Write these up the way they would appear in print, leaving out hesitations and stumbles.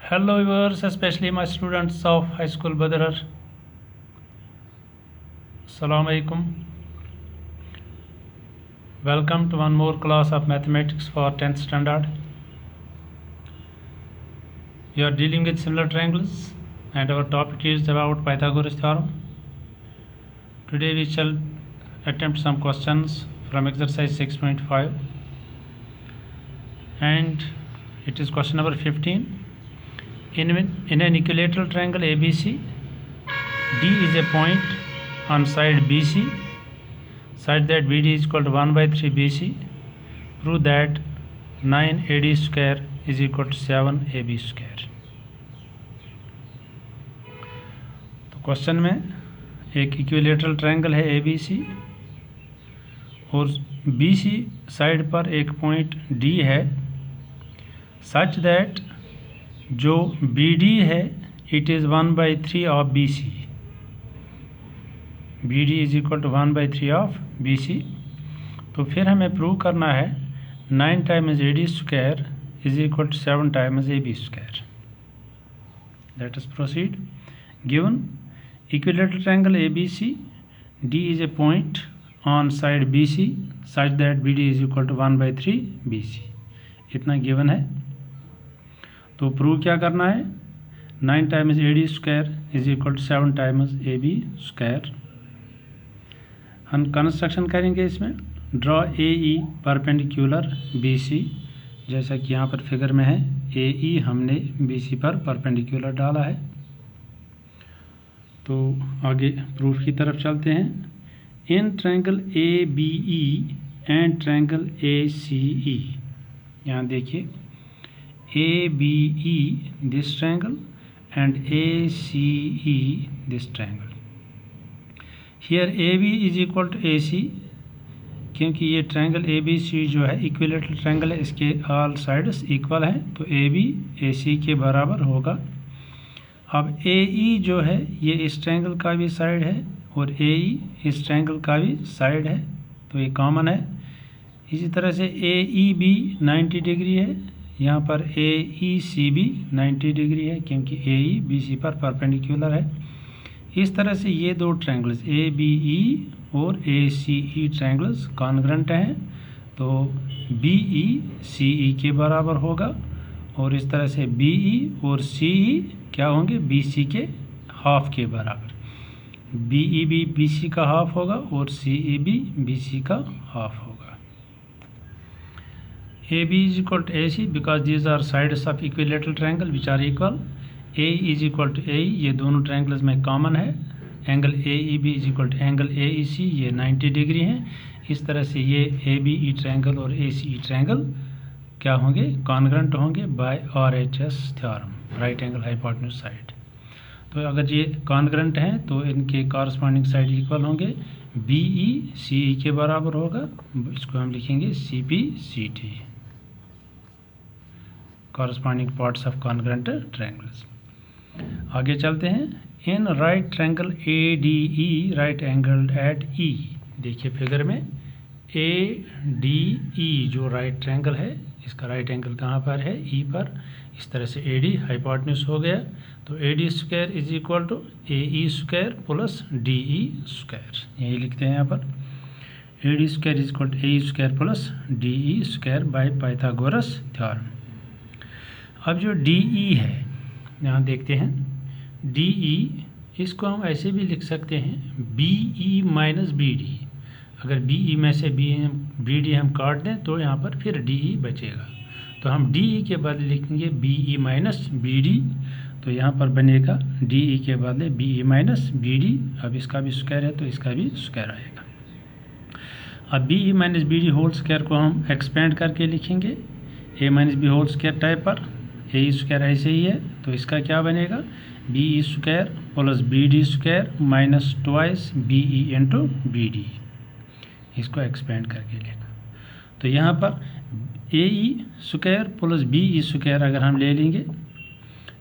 Hello viewers, especially my students of High School Badrar. Assalamu alaikum. Welcome to one more class of mathematics for 10th standard. We are dealing with similar triangles and our topic is about Pythagoras theorem. Today we shall attempt some questions from exercise 6.5 and it is question number 15. In an equilateral triangle ABC, D is a point on side BC such that BD is equal to 1 by 3 BC. Prove that 9 AD square is equal to 7 AB square. तो question में एक equilateral triangle है ABC और BC side पर एक point D है such that जो BD है it is 1 by 3 of BC. BD is equal to 1 by 3 of BC. तो फिर हमें प्रूव करना है 9 times AD square is equal to 7 times AB square. Let us proceed. Given equilateral triangle ABC, D is a point on side BC such that BD is equal to 1 by 3 BC. इतना given है. तो prove क्या करना है 9 times AD square is equal to 7 times AB square. हम construction करेंगे इसमें. Draw AE perpendicular BC जैसा कि यहाँ पर फिगर में है. AE हमने BC पर परपेंडिकुलर डाला है. तो आगे प्रूफ की तरफ चलते हैं. In triangle ABE and triangle ACE, यहाँ देखिए ABE this triangle and ACE this triangle. Here AB is equal to AC क्योंकि ये ट्रायंगल ABC जो है इक्विलेटरल ट्रायंगल है, इसके ऑल साइड्स इक्वल हैं तो AB AC के बराबर होगा. अब AE जो है ये इस ट्रायंगल का भी साइड है और AE इस ट्रायंगल का भी साइड है तो ये कॉमन है. इसी तरह से AE भी 90 डिग्री है. यहाँ पर AEC भी 90 डिग्री है क्योंकि AE BC पर परपेंडिकुलर है. इस तरह से ये दो ट्रायंगल्स ABE और ACE ट्रायंगल्स कॉन्ग्रुएंट हैं तो BE CE के बराबर होगा और इस तरह से BE और CE क्या होंगे BC के हाफ के बराबर. BE भी BC का हाफ होगा और CE भी BC का हाफ होगा. AB is equal to AC because these are sides of equilateral triangle which are equal. AE is equal to AE, ये दोनों ट्रायंगल्स में कॉमन है. Angle AEB is equal to angle AEC, ये 90 degree है. इस तरह से ये ABE ट्रायंगल और ACE ट्रायंगल क्या होंगे कॉन्ग्रुएंट होंगे by RHS theorem, right angle hypotenuse side. तो अगर ये कॉन्ग्रुएंट हैं तो इनके कॉरस्पॉन्डिंग साइड इक्वल होंगे. BE CE के बराबर होगा. इसको हम लिखेंगे CPCT, corresponding parts of congruent triangles. आगे चलते हैं. इन right triangle ADE right angled at E, देखिए फिगर में ADE जो राइट ट्रायंगल है इसका राइट एंगल कहाँ पर है E पर. इस तरह से AD हाइपोटेन्यूज हो गया तो AD square is equal to AE square plus DE square. यही लिखते हैं यहाँ पर AD square is equal to AE square plus DE square by Pythagoras theorem. अब जो DE है यहाँ देखते हैं. DE इसको हम ऐसे भी लिख सकते हैं BE माइनस BD. अगर BE में से BD हम काट दें तो यहाँ पर फिर DE बचेगा तो हम DE के बदले लिखेंगे BE माइनस BD. तो यहाँ पर बनेगा DE के बदले BE माइनस BD. अब इसका भी स्क्वायर है तो इसका भी स्क्वायर आएगा. अब BE minus BD whole square को हम एक्सपेंड करके लिखेंगे A minus B whole square type पर. AE स्क्वायर ऐसे ही है तो इसका क्या बनेगा BE square plus BD square minus twice BE into BD. इसको एक्सपेंड करके लेना. तो यहाँ पर AE square plus BE square अगर हम ले लेंगे,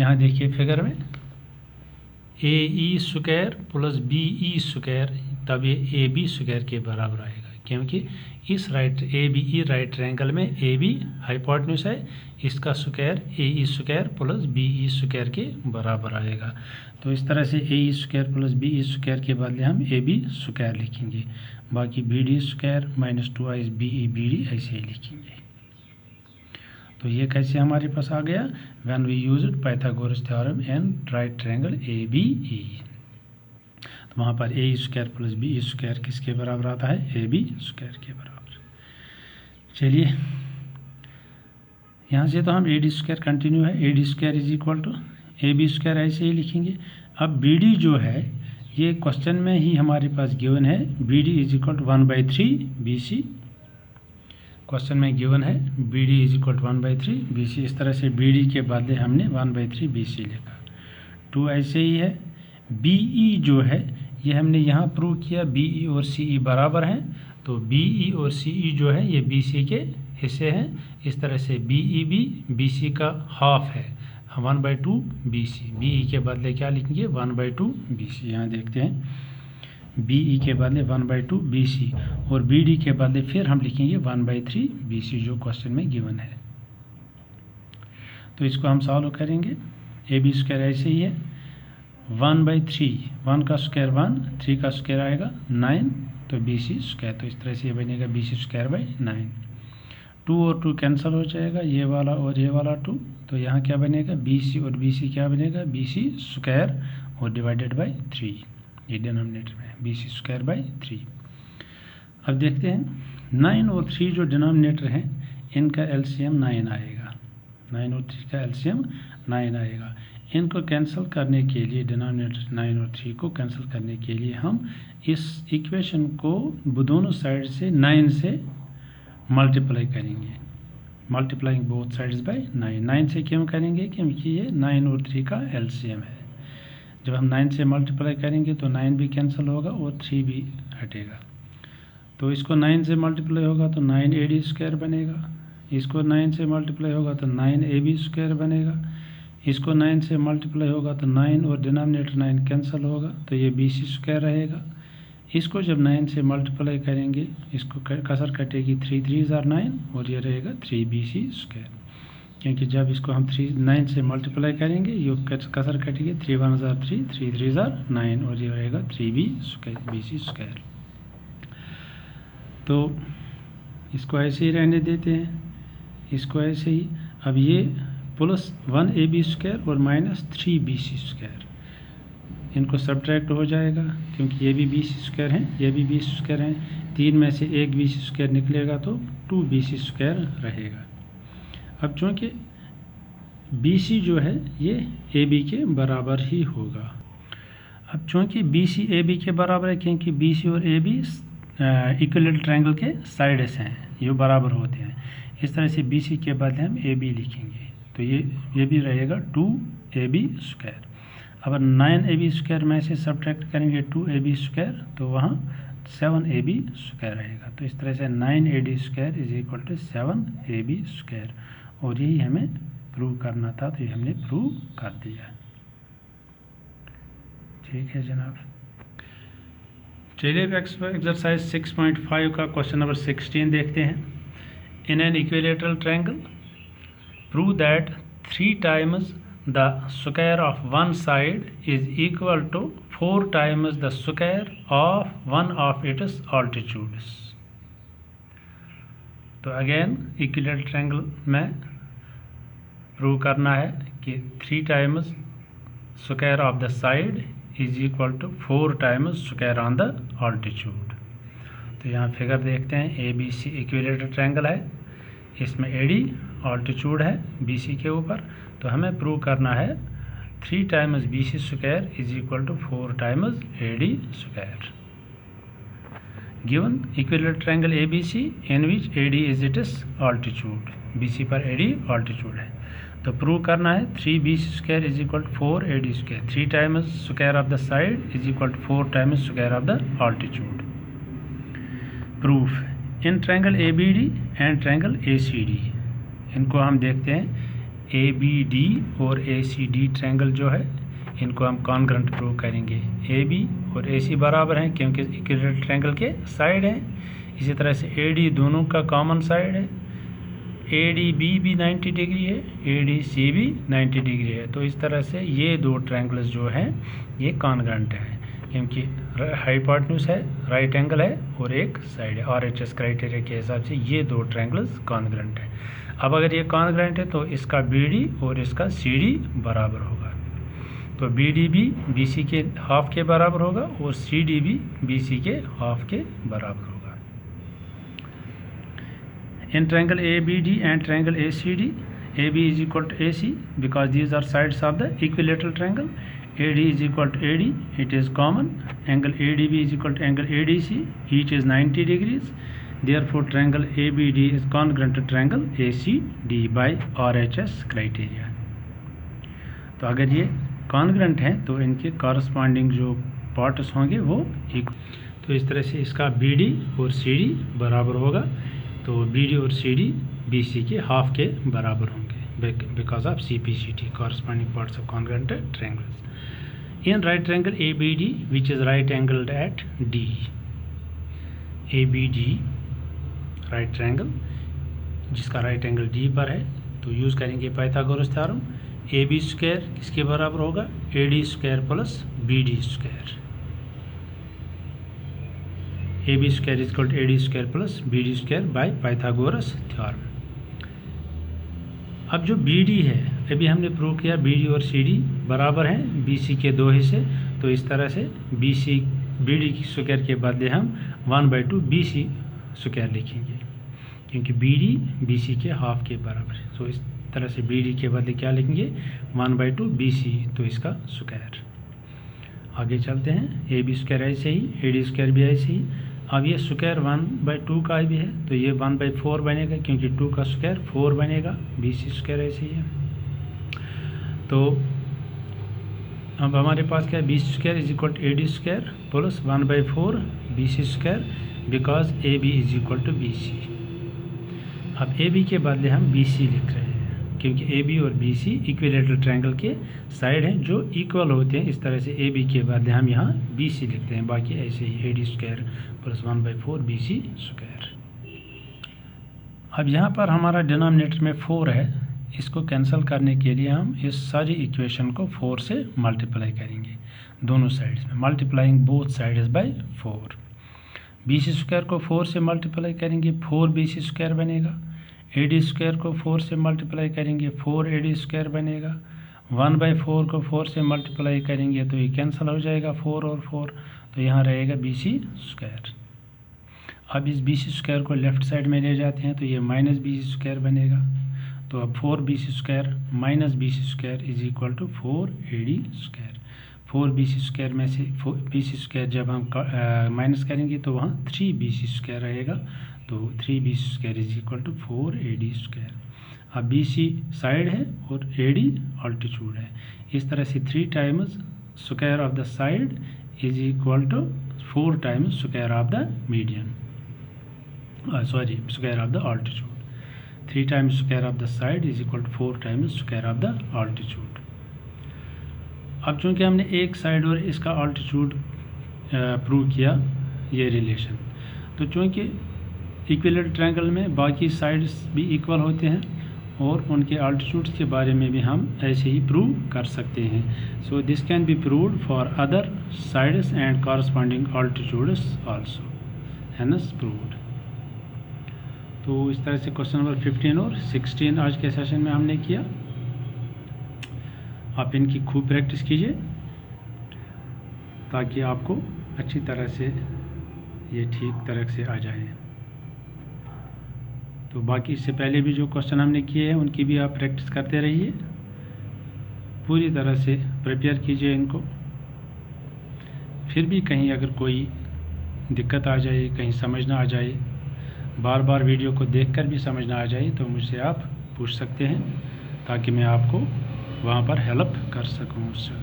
यहाँ देखिए फिगर में AE square plus BE square तब ये AB स्क्वायर के बराबर आएगा क्योंकि इस ABE राइट ट्रायंगल में AB हाइपोटेन्यूज है, इसका square AE square plus BE square के बराबर आएगा। तो इस तरह से AE square plus BE square के बदले हम AB स्क्वायर लिखेंगे, बाकी BD स्क्वायर माइनस 2 BD ऐसे ही लिखेंगे। तो ये कैसे हमारे पास आ गया, when we used Pythagoras theorem in right triangle ABE। तो वहाँ पर AE square plus BE square किसके बराबर आता है, AB स्क्वायर के बराबर। चलिए यहाँ से तो हम AD स्क्वायर कंटिन्यू है, AD square is equal to AB square ऐसे ही लिखेंगे। अब BD जो है ये क्वेश्चन में ही हमारे पास गिवन है, BD is equal to 1/3 BC, question में गिवन है BD is equal to 1/3 BC। इस तरह से BD के बदले हमने 1/3 BC लिखा। 2 ऐसे ही है। BE जो है ये हमने यहाँ प्रूव किया, BE और CE बराबर हैं, तो BE और CE जो है ये BC के हिस्से हैं। इस तरह से BE भी BC का हाफ है, 1/2 BC। BE के बदले क्या लिखेंगे, 1/2 BC। यहाँ देखते हैं BE के बदले 1/2 BC और BD के बदले फिर हम लिखेंगे 1/3 BC जो क्वेश्चन में गिवन है। तो इसको हम सॉल्व करेंगे। AB स्क्वायर ऐसे ही है, 1/3, 1 का स्क्वायर 1, 3 का स्क्वायर आएगा 9, तो BC स्क्वायर। तो इस तरह से ये बनेगा BC स्क्वायर बाई 9। 2 और 2 कैंसिल हो जाएगा, ये वाला और ये वाला 2, तो यहाँ क्या बनेगा, BC और BC क्या बनेगा, BC स्क्वायर और डिवाइडेड बाई 3, ये डिनोमिनेटर में BC स्क्वायर बाई 3। अब देखते हैं 9 और 3 जो डिनोमिनेटर हैं इनका LCM 9 आएगा, 9 और 3 का LCM 9 आएगा। इनको कैंसिल करने के लिए, डिनोमिनेटर 9 और 3 को कैंसिल करने के लिए हम इस इक्वेशन को दोनों साइड से 9 से मल्टीप्लाई करेंगे, मल्टीप्लाइंग बोथ साइड्स बाय 9। 9 से क्यों करेंगे, क्योंकि ये 9 और 3 का LCM है। जब हम 9 से मल्टीप्लाई करेंगे तो 9 भी कैंसिल होगा और 3 भी हटेगा। तो इसको 9 से मल्टीप्लाई होगा तो 9 AD स्क्वायर बनेगा, इसको 9 से मल्टीप्लाई होगा तो 9 AB स्क्वायर बनेगा, इसको 9 से मल्टीप्लाई होगा तो 9 और डिनोमिनेटर 9 कैंसिल होगा, तो ये BC स्क्वायर रहेगा। इसको जब 9 से मल्टीप्लाई करेंगे, इसको कसर कटेगी, 3 3 are 9 और ये रहेगा 3BC स्क्वायर, क्योंकि जब इसको हम 9 से मल्टीप्लाई करेंगे ये कसर कटेगी, 3 1 are 3, 3 3 are 9 और ये रहेगा 3BC स्क्वायर। तो इसको ऐसे ही रहने देते हैं, इसको ऐसे ही। अब ये प्लस 1 AB स्क्वायर और माइनस 3BC स्क्वायर, इनको सब्ट्रैक्ट हो जाएगा, क्योंकि ये भी BC स्क्वायर हैं, ये भी BC स्क्वायर हैं। 3 में से एक BC स्क्वायर निकलेगा तो 2BC स्क्वायर रहेगा। अब चूँकि BC जो है ये AB के बराबर ही होगा। अब चूँकि BC AB के बराबर है, क्योंकि BC और AB इक्विलेटरल ट्रायंगल के साइड्स हैं, ये बराबर होते हैं। इस तरह से BC के बदले हम AB लिखेंगे, तो ये भी रहेगा 2AB स्क्वायर। अब 9AB स्क्वायर में से सब्ट्रैक्ट करेंगे 2AB स्क्वायर, तो वहाँ 7AB स्क्वायर रहेगा। तो इस तरह से 9AD square is equal to 7AB square, और यही हमें प्रूव करना था, तो ये हमने प्रूव कर दिया। ठीक है जनाब। चलिए एक्सरसाइज 6.5 का क्वेश्चन नंबर 16 देखते हैं। In an equilateral triangle prove that 3 times the square of one side is equal to 4 times the square of one of its altitudes। तो अगेन इक्विलेटरल ट्रायंगल में प्रूव करना है कि 3 times square of the side is equal to 4 times square on the altitude। तो यहाँ figure देखते हैं, ABC equilateral triangle है, इसमें AD ऑल्टीट्यूड है BC के ऊपर, तो हमें प्रूव करना है 3 times BC square is equal to 4 times AD square. Given equilateral triangle ABC in which AD is its altitude, BC पर AD ऑल्टीट्यूड है, तो प्रूव करना है 3BC square is equal to 4AD square. 3 times square of the side is equal to 4 times square of the altitude. Proof in triangle ABD and triangle ACD, इनको हम देखते हैं ABD और ACD triangle जो है इनको हम कॉन्ग्रुएंट प्रूव करेंगे। AB और AC बराबर हैं क्योंकि इक्विलेटरल ट्रायंगल के साइड हैं, इसी तरह से AD दोनों का कॉमन साइड है, ADB भी 90 डिग्री है, ADC भी 90 डिग्री है। तो इस तरह से ये दो ट्रायंगल्स जो हैं ये कॉन्ग्रुएंट है, क्योंकि हाइपोटेन्यूज है, राइट एंगल है और एक साइड है। RHS क्राइटेरिया के हिसाब से ये दो ट्रायंगल्स कॉन्ग्रुएंट है। अब अगर ये कॉन्ग्रुएंट है तो इसका BD और इसका CD बराबर होगा। तो BD भी BC के हाफ के बराबर होगा और CD भी BC के हाफ के बराबर होगा। In triangle ABD and triangle ACD, AB is equal to AC because these are sides of the equilateral triangle. AD is equal to AD, it is common. Angle ADB is equal to angle ADC, each is 90 degrees. Therefore, triangle ABD is congruent to triangle ACD by RHS criteria. तो अगर ये congruent हैं तो इनके corresponding जो parts होंगे वो एक, तो इस तरह से इसका BD और CD बराबर होगा। तो BD और CD BC के हाफ के बराबर होंगे because of CPCT, corresponding parts of congruent triangles. In right triangle ABD which is right angled at D, ABD right triangle जिसका राइट एंगल D पर है, तो यूज़ करेंगे पाइथागोरस थ्योरम। AB स्क्वायर किसके बराबर होगा? AD square plus BD square. AB square is equal to AD square plus BD square by Pythagoras theorem. अब जो BD है, अभी हमने प्रूव किया BD और CD बराबर हैं BC के दो हिस्से। तो इस तरह से BD स्क्वायर के बदले हम 1/2 BC स्क्वायर लिखेंगे, क्योंकि BD BC के हाफ के बराबर है। तो इस तरह से BD के बदले क्या लिखेंगे? 1/2 BC, तो इसका स्क्वायर। आगे चलते हैं, AB स्क्वायर ऐसे ही, AD स्क्वायर भी ऐसे ही। अब ये स्क्वायर 1/2 का भी है, तो ये 1/4 बनेगा, क्योंकि 2 का स्क्वायर 4 बनेगा। BC स्क्वायर ऐसे ही है। तो अब हमारे पास क्या है? BC square is equal to AD square plus 1/4 BC square because AB is equal to BC। अब AB के बदले हम BC लिख रहे हैं, क्योंकि AB और BC इक्विलेटरल ट्रायंगल के साइड हैं जो इक्वल होते हैं। इस तरह से AB के बदले हम यहाँ BC लिखते हैं, बाकी ऐसे ही AD square plus 1/4 BC square. अब यहाँ पर हमारा डिनोमिनेटर में 4 है, इसको कैंसिल करने के लिए हम इस सारी इक्वेशन को 4 से मल्टीप्लाई करेंगे दोनों साइड्स में। Multiplying both sides by 4। BC square को 4 से मल्टीप्लाई करेंगे, 4 BC स्क्वायर बनेगा। AD स्क्वायर को 4 से मल्टीप्लाई करेंगे, 4 AD स्क्वायर बनेगा। 1/4 को 4 से मल्टीप्लाई करेंगे तो ये कैंसिल हो जाएगा, 4 और 4, तो यहाँ रहेगा BC स्क्वायर। अब इस BC स्क्वायर को लेफ़्ट साइड में ले जाते हैं तो ये माइनस BC स्क्वायर बनेगा। तो अब 4 BC square minus BC square is equal to 4 AD square. 4 BC square में से BC स्क्वायर जब हम माइनस करेंगे तो वहाँ 3 BC स्क्वायर रहेगा, तो 3 BC square is equal to 4 AD square. अब BC साइड है और AD ऑल्टीट्यूड है। इस तरह से 3 times square of the side is equal to 4 times square of the median, square of the altitude. 3 times square of the side is equal to 4 times square of the altitude. अब चूँकि हमने एक side और इसका altitude prove किया ये relation, तो चूँकि इक्विलेटरल ट्रायंगल में बाकी साइड्स भी इक्वल होते हैं और उनके ऑल्टीट्यूड्स के बारे में भी हम ऐसे ही प्रूव कर सकते हैं। So this can be proved for other sides and corresponding altitudes also, hence proved. तो इस तरह से क्वेश्चन नंबर 15 और 16 आज के सेशन में हमने किया। आप इनकी खूब प्रैक्टिस कीजिए ताकि आपको अच्छी तरह से ये ठीक तरह से आ जाए। तो बाकी इससे पहले भी जो क्वेश्चन हमने किए हैं उनकी भी आप प्रैक्टिस करते रहिए, पूरी तरह से प्रिपेयर कीजिए इनको। फिर भी कहीं अगर कोई दिक्कत आ जाए, कहीं समझ ना आ जाए, बार बार वीडियो को देखकर भी समझ ना आ जाए, तो मुझसे आप पूछ सकते हैं ताकि मैं आपको वहाँ पर हेल्प कर सकूँ उससे।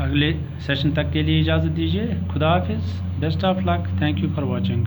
अगले सेशन तक के लिए इजाज़त दीजिए। खुदा हाफिज़, best of luck, thank you for watching.